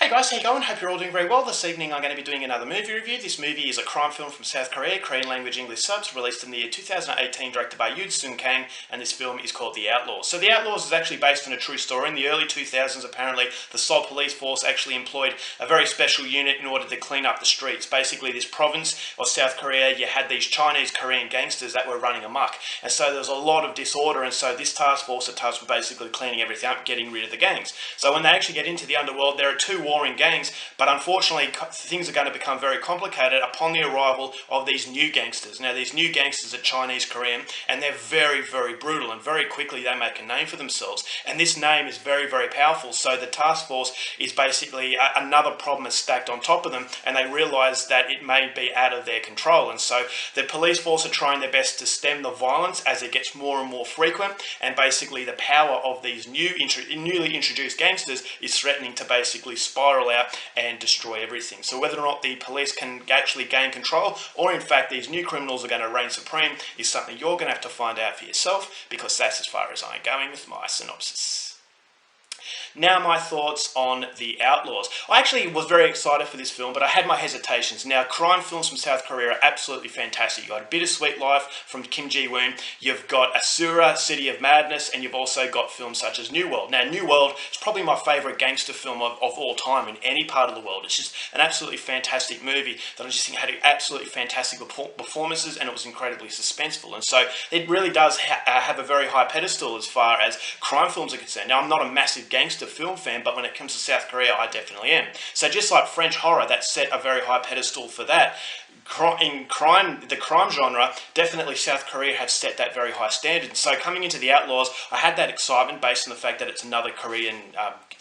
Hey guys, how you going? Hope you're all doing very well. This evening I'm going to be doing another movie review. This movie is a crime film from South Korea, Korean language English subs, released in the year 2018, directed by Kang, and this film is called The Outlaws. So The Outlaws is actually based on a true story. In the early 2000s, apparently, the Seoul police force actually employed a very special unit in order to clean up the streets. Basically, this province of South Korea, you had these Chinese Korean gangsters that were running amok. And so there was a lot of disorder, and so this task force are tasked with basically cleaning everything up, getting rid of the gangs. So when they actually get into the underworld, there are two warring gangs, but unfortunately things are going to become very complicated upon the arrival of these new gangsters. Now these new gangsters are Chinese Korean, and they're very, very brutal, and very quickly they make a name for themselves, and this name is very, very powerful. So the task force is basically another problem is stacked on top of them, and they realise that it may be out of their control, and so the police force are trying their best to stem the violence as it gets more and more frequent, and basically the power of these newly introduced gangsters is threatening to basically spiral out and destroy everything. So whether or not the police can actually gain control, or in fact these new criminals are going to reign supreme, is something you're going to have to find out for yourself, because that's as far as I'm going with my synopsis. Now my thoughts on The Outlaws. I actually was very excited for this film, but I had my hesitations. Now, crime films from South Korea are absolutely fantastic. You've got A Bittersweet Life from Kim Ji-woon, you've got Asura, City of Madness, and you've also got films such as New World. Now, New World is probably my favourite gangster film of all time in any part of the world. It's just an absolutely fantastic movie that I just think had absolutely fantastic performances, and it was incredibly suspenseful. And so it really does have a very high pedestal as far as crime films are concerned. Now, I'm not a massive gangster film fan, but when it comes to South Korea, I definitely am. So just like French horror, that set a very high pedestal for that. In the crime genre, definitely South Korea have set that very high standard. So coming into The Outlaws, I had that excitement based on the fact that it's another Korean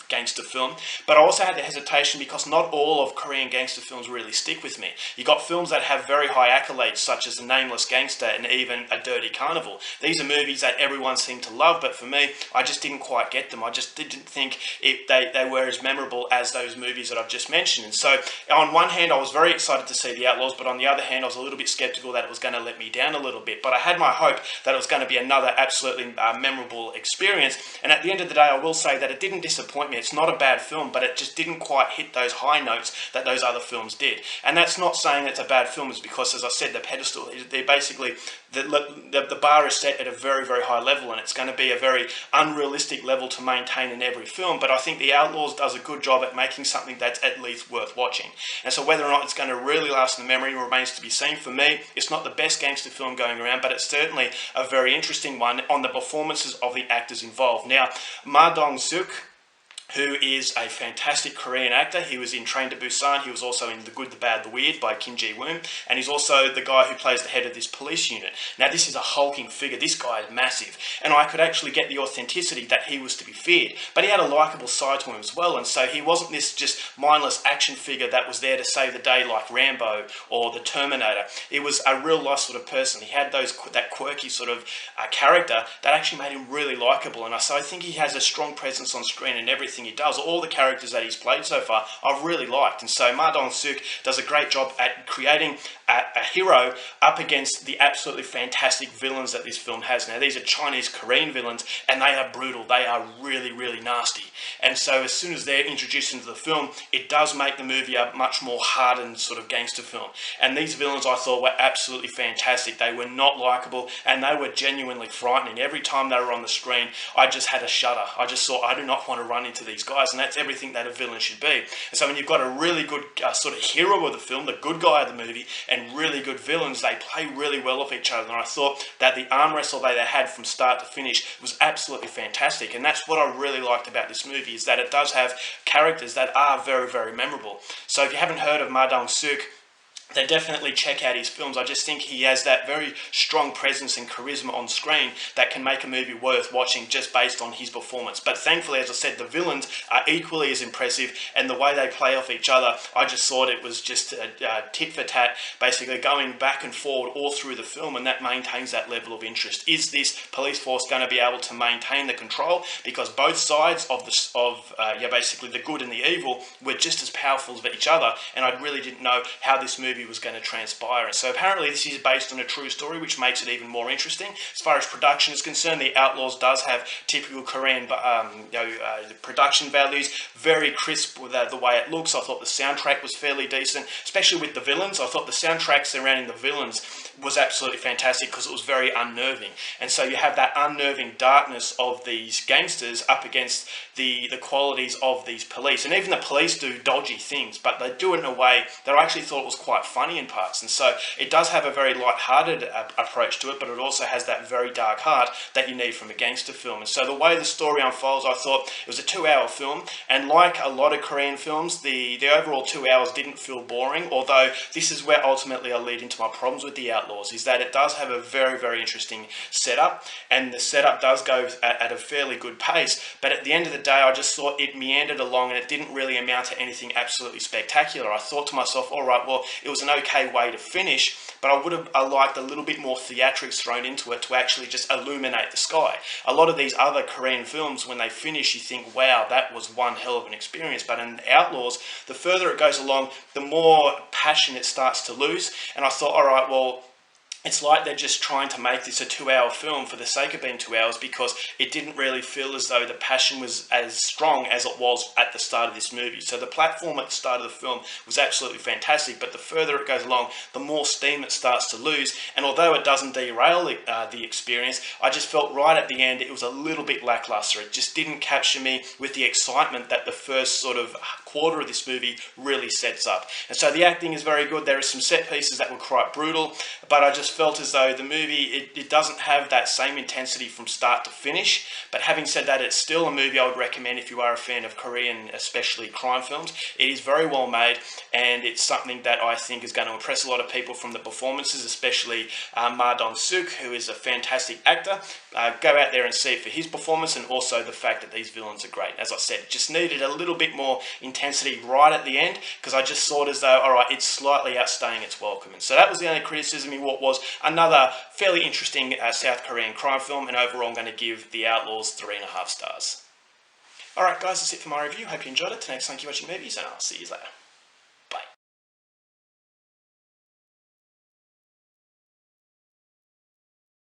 gangster film, but I also had the hesitation because not all of Korean gangster films really stick with me. You got films that have very high accolades, such as The Nameless Gangster and even A Dirty Carnival. These are movies that everyone seemed to love, but for me, I just didn't quite get them. I just didn't think they were as memorable as those movies that I've just mentioned. And so on one hand, I was very excited to see The Outlaws, but on the other hand, I was a little bit skeptical that it was going to let me down a little bit. But I had my hope that it was going to be another absolutely memorable experience. And at the end of the day, I will say that it didn't disappoint me. It's not a bad film, but it just didn't quite hit those high notes that those other films did. And that's not saying it's a bad film, it's because, as I said, the pedestal, they're basically, the bar is set at a very, very high level, and it's going to be a very unrealistic level to maintain in every film. But I think The Outlaws does a good job at making something that's at least worth watching. And so whether or not it's going to really last in the memory remains to be seen. For me, it's not the best gangster film going around, but it's certainly a very interesting one on the performances of the actors involved. Now, Dong-Seok, who is a fantastic Korean actor. He was in Train to Busan. He was also in The Good, the Bad, the Weird by Kim Ji-woon. And he's also the guy who plays the head of this police unit. Now, this is a hulking figure. This guy is massive. And I could actually get the authenticity that he was to be feared. But he had a likeable side to him as well. And so he wasn't this just mindless action figure that was there to save the day like Rambo or the Terminator. It was a real life sort of person. He had that quirky sort of character that actually made him really likeable. And so I think he has a strong presence on screen and everything he does. All the characters that he's played so far, I've really liked. And so Dong-Seok does a great job at creating a hero up against the absolutely fantastic villains that this film has. Now, these are Chinese Korean villains, and they are brutal. They are really, really nasty. And so as soon as they're introduced into the film, it does make the movie a much more hardened sort of gangster film. And these villains, I thought, were absolutely fantastic. They were not likable, and they were genuinely frightening. Every time they were on the screen, I just had a shudder. I just thought, I do not want to run into these guys, and that's everything that a villain should be. And so when you've got a really good sort of hero of the film, the good guy of the movie, and really good villains, they play really well off each other. And I thought that the arm wrestle they had from start to finish was absolutely fantastic. And that's what I really liked about this movie, is that it does have characters that are very, very memorable. So if you haven't heard of Dong-Seok, then definitely check out his films. I just think he has that very strong presence and charisma on screen that can make a movie worth watching just based on his performance. But thankfully, as I said, the villains are equally as impressive, and the way they play off each other, I just thought it was just tit for tat, basically going back and forward all through the film, and that maintains that level of interest. Is this police force going to be able to maintain the control? Because both sides of basically the good and the evil were just as powerful as each other, and I really didn't know how this movie movie was going to transpire. And so apparently this is based on a true story, which makes it even more interesting. As far as production is concerned, The Outlaws does have typical Korean production values, very crisp with the way it looks. I thought the soundtrack was fairly decent, especially with the villains. I thought the soundtrack surrounding the villains was absolutely fantastic because it was very unnerving. And so you have that unnerving darkness of these gangsters up against the qualities of these police. And even the police do dodgy things, but they do it in a way that I actually thought was quite funny in parts. And so it does have a very light-hearted approach to it, but it also has that very dark heart that you need from a gangster film. And so the way the story unfolds, I thought it was a 2-hour film, and like a lot of Korean films, the overall 2 hours didn't feel boring, although this is where ultimately I lead into my problems with The Outlaws, is that it does have a very, very interesting setup, and the setup does go at a fairly good pace, but at the end of the day, I just thought it meandered along and it didn't really amount to anything absolutely spectacular. I thought to myself, all right, well, it was an okay way to finish, but I would have liked a little bit more theatrics thrown into it to actually just illuminate the sky. A lot of these other Korean films, when they finish, you think, wow, that was one hell of an experience. But in Outlaws, the further it goes along, the more passion it starts to lose. And I thought, all right, well, it's like they're just trying to make this a 2-hour film for the sake of being 2 hours, because it didn't really feel as though the passion was as strong as it was at the start of this movie. So the platform at the start of the film was absolutely fantastic, but the further it goes along, the more steam it starts to lose. And although it doesn't derail the experience, I just felt right at the end it was a little bit lackluster. It just didn't capture me with the excitement that the first sort of quarter of this movie really sets up. And so the acting is very good. There are some set pieces that were quite brutal, but I just felt as though the movie, it doesn't have that same intensity from start to finish. But having said that, it's still a movie I would recommend if you are a fan of Korean, especially crime films. It is very well made, and it's something that I think is going to impress a lot of people from the performances, especially Dong-Seok, who is a fantastic actor. Go out there and see it for his performance, and also the fact that these villains are great. As I said, just needed a little bit more intensity right at the end, because I just thought as though, all right, it's slightly outstaying its welcome. And so that was the only criticism in what was another fairly interesting South Korean crime film, and overall I'm going to give The Outlaws 3.5 stars. Alright guys, that's it for my review. Hope you enjoyed it. Till next time, keep watching movies, and I'll see you later.